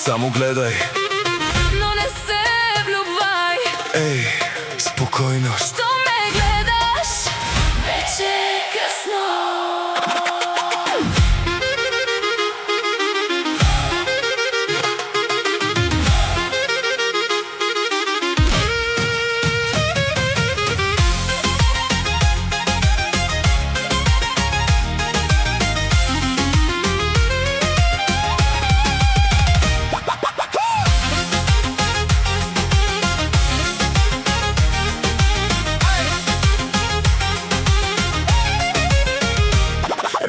само гледай. Но не се влюбвай. Ей, спокойно. Що ме гледаш? Вече е късно.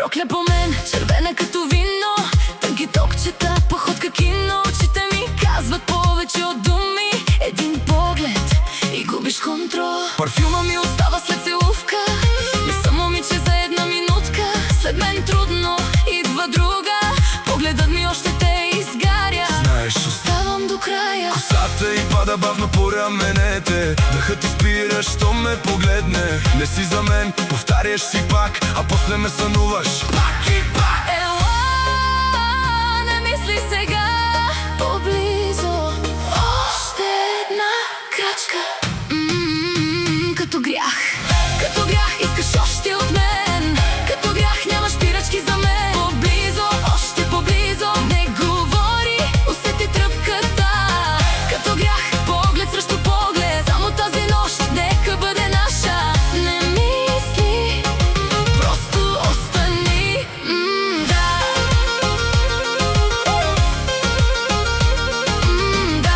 Рокля по мен, червена като вино, тънки токчета, походка кино. Очите ми казват повече от думи. Един поглед и губиш контрол. Парфюма Ми остава след целувка. Не съм момиче за една минутка. След мен трудно идва друга. Погледът ми още те изгаря. знаеш, Оставам до края. косата и пада бавно по раменете. Дъхът ти спира, що ме погледне. Не си за мен, повтаряш си пак, а после ме сънуваш пак и пак. Ела, не мисли сега. Поблизо, още една крачка. Като грях, като грях, искаш още от мен. Като грях, нямаш пирачки за мен. Поблизо, още поблизо, не говори, усети тръпката. Като грях, поглед срещу поглед. Само тази нощ, нека бъде наша. Не мисли, просто остани. Да. Да.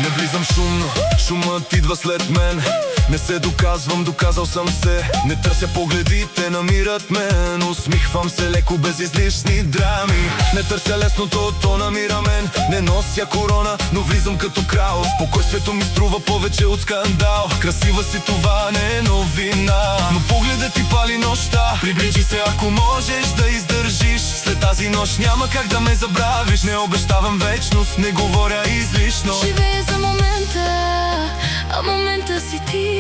Не влизам шумно, шумът идва след мен. Не се доказвам, доказал съм се. Не търся погледите, намират мен. Усмихвам се леко, без излишни драми. Не търся лесното, то намира мен. Не нося корона, но влизам като крал. Спокойствието ми струва повече от скандал. Красива си, това не е новина, но погледът ти пали нощта. Приближи се, ако можеш да издържиш. След тази нощ няма как да ме забравиш. Не обещавам вечност, не говоря излишно. Живея за момента, а момента си ти.